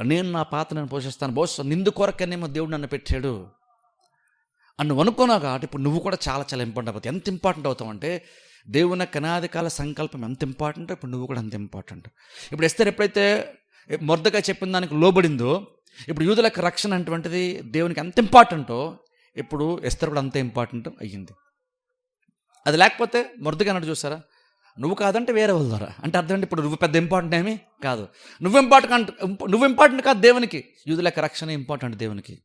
నేను నా పాత్ర నేను పోషిస్తాను, బహుశా నిందు కొరకనేమో దేవుడు నన్ను పెట్టాడు అని నువ్వు అనుకున్నావు. కాబట్టి ఇప్పుడు నువ్వు కూడా చాలా చాలా ఇంపార్టెంట్ అవుతావు. ఎంత ఇంపార్టెంట్ అవుతావు అంటే దేవుని యొక్క అనాదికాల సంకల్పం ఎంత ఇంపార్టెంట్, ఇప్పుడు నువ్వు కూడా అంత ఇంపార్టెంట్. ఇప్పుడు ఎస్తేర్ ఎప్పుడైతే మొర్దెకై చెప్పిన దానికి లోబడిందో, ఇప్పుడు యూదుల యొక్క రక్షణ అటువంటిది దేవునికి ఎంత ఇంపార్టెంటో ఇప్పుడు ఎస్తేర్ కూడా అంతే ఇంపార్టెంట్ అయ్యింది. అది లేకపోతే మొర్దెకై అన్నట్టు చూసారా, నువ్వు కాదంటే వేరే వాళ్ళ ద్వారా అంటే అర్థం అంటే ఇప్పుడు నువ్వు పెద్ద ఇంపార్టెంట్ ఏమీ కాదు, నువ్వు ఇంపార్టెంట్ కాదు దేవునికి. యూదుల యొక్క రక్షణ ఇంపార్టెంట్ దేవునికి.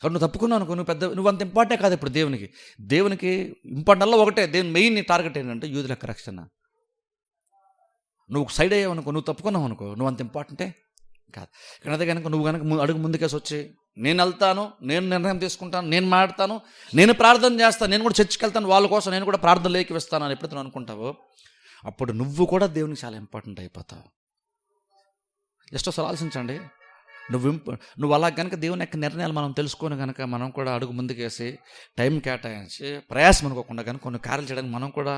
కాబట్టి నువ్వు తప్పుకున్నావు అనుకో, నువ్వు అంత ఇంపార్టెంట్ కాదు ఇప్పుడు దేవునికి ఇంపార్టెంట్ అలా ఒకటే. దేవుని మెయిన్ నీ టార్గెట్ ఏంటంటే యూదుల యొక్క రక్షణ. నువ్వు సైడ్ అయ్యావు అనుకో, నువ్వు తప్పుకున్నావు అనుకో, నువ్వు అంత ఇంపార్టెంటే కాదు. కానీ అదే కనుక నువ్వు కనుక అడుగు ముందుకేసి వచ్చి నేను వెళ్తాను, నేను నిర్ణయం తీసుకుంటాను, నేను మాట్లాడతాను, నేను ప్రార్థన చేస్తాను, నేను కూడా చర్చికి వెళ్తాను, వాళ్ళ కోసం నేను కూడా ప్రార్థన లేకిస్తాను అని ఎప్పుడైతే నువ్వు అనుకుంటావో అప్పుడు నువ్వు కూడా దేవునికి చాలా ఇంపార్టెంట్ అయిపోతావు. జస్ట్ ఒకసారి ఆలోచించండి. నువ్వు అలా కనుక దేవుని యొక్క నిర్ణయాలు మనం తెలుసుకొని కనుక మనం కూడా అడుగు ముందుకేసి టైం కేటాయించి ప్రయాసం అనుకోకుండా కనుక కొన్ని కార్యాలు చేయడానికి మనం కూడా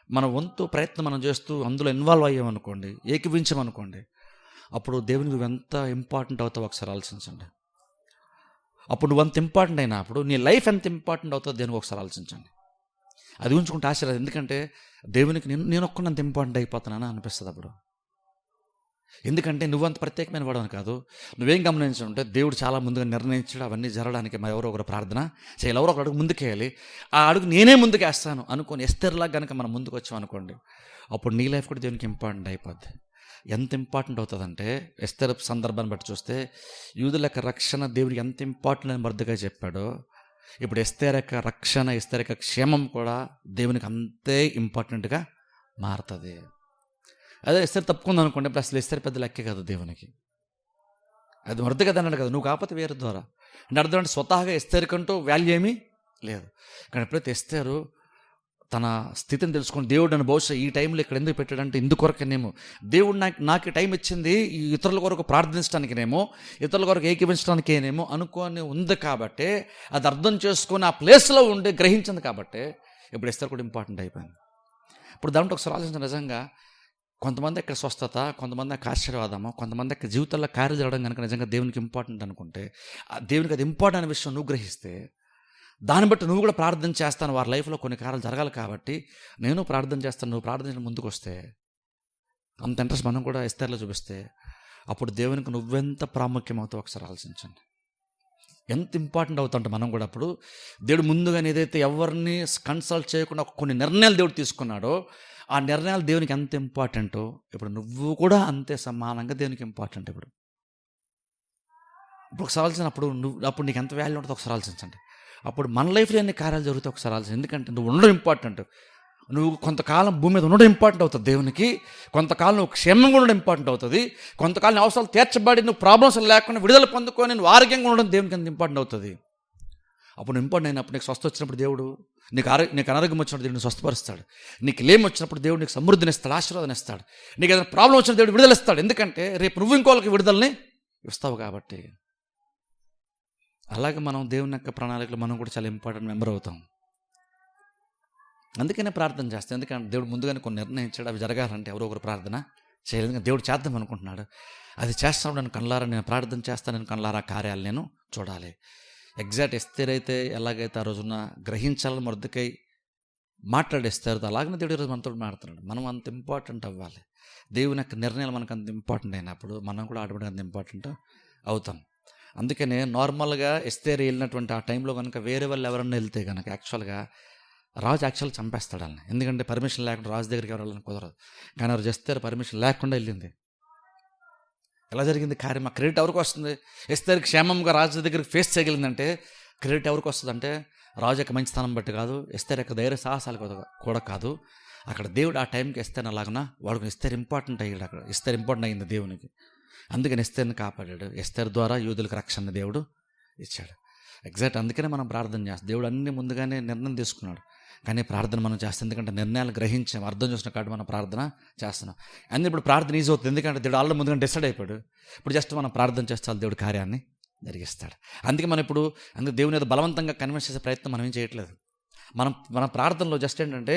మన వంతు ప్రయత్నం మనం చేస్తూ అందులో ఇన్వాల్వ్ అయ్యామనుకోండి, ఏకీవించామనుకోండి, అప్పుడు దేవునికి నువ్వు ఎంత ఇంపార్టెంట్ అవుతావు ఒకసారి ఆలోచించండి. అప్పుడు నువ్వు అంత ఇంపార్టెంట్ అయినప్పుడు నీ లైఫ్ ఎంత ఇంపార్టెంట్ అవుతుందో దేనికి ఒకసారి ఆలోచించండి. అది ఉంచుకుంటే ఆశ్చర్యం. ఎందుకంటే దేవునికి నేను ఒక్కనంత ఇంపార్టెంట్ అయిపోతున్నాను అనిపిస్తుంది అప్పుడు. ఎందుకంటే నువ్వు అంత ప్రత్యేకమైన వాడని కాదు. నువ్వేం గమనించుంటే దేవుడు చాలా ముందుగా నిర్ణయించాడు అవన్నీ జరగడానికి. ఎవరో ఒకరు ప్రార్థన చేయాలి, ఎవరో ఒకరు అడుగు ముందుకేయాలి, ఆ అడుగు నేనే ముందుకేస్తాను అనుకోని ఎస్తేర్లా కనుక మనం ముందుకు వచ్చాం అనుకోండి, అప్పుడు నీ లైఫ్ కూడా దేవునికి ఇంపార్టెంట్ అయిపోద్ది. ఎంత ఇంపార్టెంట్ అవుతుందంటే ఎస్తేర్ సందర్భాన్ని బట్టి చూస్తే యూదుల యొక్క రక్షణ దేవుడికి ఎంత ఇంపార్టెంట్ అని మొర్దెకై చెప్పాడో, ఇప్పుడు ఎస్తేర్ యొక్క రక్షణ, ఎస్తేర్ యొక్క క్షేమం కూడా దేవునికి అంతే ఇంపార్టెంట్గా మారుతుంది. అదే ఎస్తేర్ తప్పుకుంది అనుకోండి, ఇప్పుడు అసలు ఎస్తేర్ పెద్ద లెక్కే కాదు దేవునికి. అది మొర్దెకై అన్నాడు కదా, నువ్వు కాకపోతే వేరే ద్వారా అంటే అర్థం అంటే స్వతహాగా ఎస్తేర్కంటూ వాల్యూ ఏమీ లేదు. కానీ ఎప్పుడైతే ఎస్తేరు తన స్థితిని తెలుసుకొని దేవుడు నన్ను బహుశా ఈ టైంలో ఇక్కడ ఎందుకు పెట్టాడంటే ఇందుకొరకనేమో, దేవుడు నాకు టైం ఇచ్చింది ఈ ఇతరుల కొరకు ప్రార్థించడానికినేమో, ఇతరుల కొరకు ఏకీవించడానికేనేమో అనుకొని ఉంది కాబట్టి, అది అర్థం చేసుకొని ఆ ప్లేస్లో ఉండి గ్రహించింది కాబట్టి ఇప్పుడు ఎస్తేర్ కూడా ఇంపార్టెంట్ అయిపోయింది. ఇప్పుడు దాంట్లో ఒకసారి ఆలోచించిన నిజంగా కొంతమంది యొక్క స్వస్థత, కొంతమంది యొక్క ఆశీర్వాదము, కొంతమంది యొక్క జీవితంలో కార్యాలు జరగడం కనుక నిజంగా దేవునికి ఇంపార్టెంట్ అనుకుంటే, దేవునికి అది ఇంపార్టెంట్ అనే విషయం నువ్వు గ్రహిస్తే దాన్ని బట్టి నువ్వు కూడా ప్రార్థన చేస్తాను, వారి లైఫ్లో కొన్ని కార్యాలు జరగాలి కాబట్టి నేను ప్రార్థన చేస్తాను, నువ్వు ప్రార్థన ముందుకు వస్తే అంత ఇంట్రెస్ట్ మనం కూడా ఎస్తేర్లో చూపిస్తే అప్పుడు దేవునికి నువ్వెంత ప్రాముఖ్యం అవుతావు ఒకసారి ఆలోచించండి. ఎంత ఇంపార్టెంట్ అవుతుంటే మనం కూడా అప్పుడు దేవుడు ముందుగానే ఏదైతే ఎవరిని కన్సల్ట్ చేయకుండా కొన్ని నిర్ణయాలు దేవుడు తీసుకున్నాడో ఆ నిర్ణయాలు దేవునికి ఎంత ఇంపార్టెంటో ఇప్పుడు నువ్వు కూడా అంతే సమానంగా దేవునికి ఇంపార్టెంట్. ఇప్పుడు ఒకసారి ఆలోచించినప్పుడు అప్పుడు నీకు ఎంత వాల్యూ ఉంటుందో ఒకసారి ఆలోచించండి. అప్పుడు మన లైఫ్లో ఎన్ని కార్యాలు జరుగుతాయి ఒకసారి ఆలోచించండి. ఎందుకంటే నువ్వు ఉండడం ఇంపార్టెంట్, నువ్వు కొంతకాలం భూమి మీద ఉండడం ఇంపార్టెంట్ అవుతుంది దేవునికి, కొంతకాలం నువ్వు క్షేమంగా ఉండడం ఇంపార్టెంట్ అవుతుంది, కొంతకాలం అవసరాలు తీర్చబడి నువ్వు ప్రాబ్లమ్స్ లేకుండా విడుదల పొందుకొని నువ్వు ఆరోగ్యంగా ఉండడం దేవునికి ఎంత ఇంపార్టెంట్ అవుతుంది. అప్పుడు ఇంపార్టెంట్ అయినప్పుడు నీకు స్వస్థ వచ్చినప్పుడు దేవుడు నీకు అనారోగ్యం వచ్చినప్పుడు దేవుడు స్వస్థపరుస్తాడు, నీకు లేమి వచ్చినప్పుడు దేవుడు నీకు సమృద్ధిని ఇస్తాడు, ఆశీర్వాదం ఇస్తాడు, నీకు ఏదైనా ప్రాబ్లం వచ్చిన దేవుడు విడుదల ఇస్తాడు. ఎందుకంటే రేపు నువ్వు ఇంకోళ్ళకి విడుదలని ఇస్తావు కాబట్టి. అలాగే మనం దేవుని యొక్క ప్రణాళికలో మనం కూడా చాలా ఇంపార్టెంట్ మెంబర్ అవుతాం. అందుకనే ప్రార్థన చేస్తాం. ఎందుకంటే దేవుడు ముందుగానే కొన్ని నిర్ణయించాడు, అవి జరగాలంటే ఎవరో ఒకరు ప్రార్థన చేయలేదు. దేవుడు చేద్దాం అనుకుంటున్నాడు, అది చేస్తాడు. నేను కళ్ళారా నేను ప్రార్థన చేస్తాను, నేను కళ్ళారా కార్యాలు నేను చూడాలి. ఎగ్జాక్ట్ ఎస్తేర్ అయితే ఎలాగైతే ఆ రోజున గ్రహించాలని మొర్దెకై మాట్లాడేస్తారు, అలాగనే దేవుడు ఈరోజు మనతో మాట్లాడుతున్నాడు. మనం అంత ఇంపార్టెంట్ అవ్వాలి. దేవుని యొక్క నిర్ణయాలు మనకు అంత ఇంపార్టెంట్ అయినప్పుడు మనం కూడా ఆటోమేటిక్గా అంత ఇంపార్టెంట్ అవుతాం. అందుకనే నార్మల్గా ఎస్తేర్ వెళ్ళినటువంటి ఆ టైంలో కనుక వేరే వాళ్ళు ఎవరన్నా వెళ్తే కనుక రాజు చంపేస్తాడు వాళ్ళని. ఎందుకంటే పర్మిషన్ లేకుండా రాజు దగ్గరికి ఎవరు వెళ్ళని కుదరదు. కానీ ఎవరు ఎస్తేర్ పర్మిషన్ లేకుండా వెళ్ళింది. ఎలా జరిగింది కార్యం? ఆ క్రెడిట్ ఎవరికి వస్తుంది? ఎస్తేర్ క్షేమంగా రాజు దగ్గరికి ఫేస్ చేయగలిగిందంటే క్రెడిట్ ఎవరికి వస్తుంది అంటే రాజు యొక్క మంచితనం బట్టి కాదు, ఎస్తేర్ యొక్క ధైర్య సాహసాలు కూడా కాదు. అక్కడ దేవుడు ఆ టైంకి ఎస్తేర్ అలాగన వాడికి ఎస్తేర్ ఇంపార్టెంట్ అయ్యాడు. అక్కడ ఎస్తేర్ ఇంపార్టెంట్ అయ్యింది దేవునికి. అందుకని ఎస్తేర్ని కాపాడాడు. ఎస్తేర్ ద్వారా యూదులకు రక్షణ దేవుడు ఇచ్చాడు. ఎగ్జాక్ట్ అందుకనే మనం ప్రార్థన చేస్తాం. దేవుడు అన్ని ముందుగానే నిర్ణయం తీసుకున్నాడు. కానీ ప్రార్థన మనం చేస్తాం ఎందుకంటే నిర్ణయాలు గ్రహించాం, అర్థం చేసిన కాబట్టి మనం ప్రార్థన చేస్తున్నాం. అందుకే ఇప్పుడు ప్రార్థన ఈజీ అవుతుంది, ఎందుకంటే దేవుడు ఆల్రెడీ ముందుగా డిసైడ్ అయిపోయాడు. ఇప్పుడు జస్ట్ మనం ప్రార్థన చేస్తే దేవుడు కార్యాన్ని జరిగిస్తాడు. అందుకే మనం ఇప్పుడు అందుకే దేవుని ఏదో బలవంతంగా కన్విన్స్ చేసే ప్రయత్నం మనం ఏం చేయట్లేదు. మన ప్రార్థనలో జస్ట్ ఏంటంటే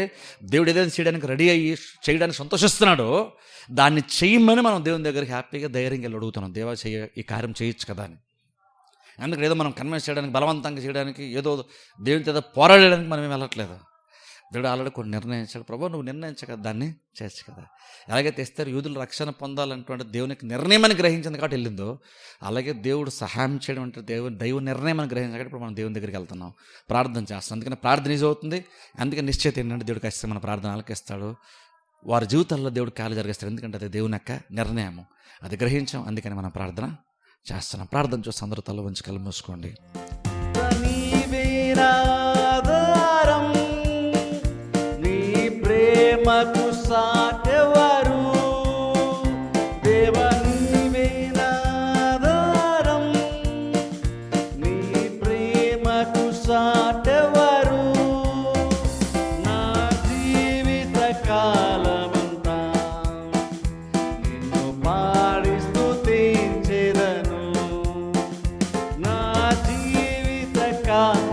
దేవుడు ఏదైనా చేయడానికి రెడీ అయ్యి చేయడానికి సంతోషిస్తున్నాడో దాన్ని చేయమని మనం దేవుని దగ్గరికి హ్యాపీగా ధైర్యంగా వెళ్ళి అడుగుతున్నాం, దేవా ఈ కార్యం చేయొచ్చు కదా అని. అందుకని ఏదో మనం కన్విన్స్ చేయడానికి, బలవంతంగా చేయడానికి, ఏదో దేవునితో ఏదో పోరాడడానికి మనం ఏం వెళ్ళట్లేదు. దేవుడు ఆల్రెడీ కొన్ని నిర్ణయించాడు. ప్రభు నువ్వు నిర్ణయించక దాన్ని చేయొచ్చు కదా. ఎలాగైతే ఎస్తేరు యూదులు రక్షణ పొందాలన్నటువంటి దేవునికి నిర్ణయం అని గ్రహించింది కాబట్టి వెళ్ళిందో, అలాగే దేవుడు సహాయం చేయడం అంటే దైవ నిర్ణయం అని గ్రహించాలి. ఇప్పుడు మనం దేవుని దగ్గరికి వెళ్తున్నాం, ప్రార్థన చేస్తాం. అందుకని ప్రార్థన ఈజీ అవుతుంది. అందుకని నిశ్చయిత ఏంటంటే దేవుడికి ఖచ్చితంగా మన ప్రార్థన ఆలకిస్తాడు. వారి జీవితాల్లో దేవుడు కార్యాలు జరిగిస్తాడు. ఎందుకంటే అది దేవుని యొక్క నిర్ణయము, అది గ్రహించాం. అందుకని మనం ప్రార్థన చేస్తున్నాం. ప్రార్థన చూస్తే అందరూ తల వంచి కళ్ళు మూసుకోండి. ప్రేమకు సాటెవరు దేవా, నీవే నా ఆధారం, నీ ప్రేమకు సాటెవరు. నా జీవిత కాలమంతా నిన్ను పాడి స్తుతించెదను. నా జీవిత కాలం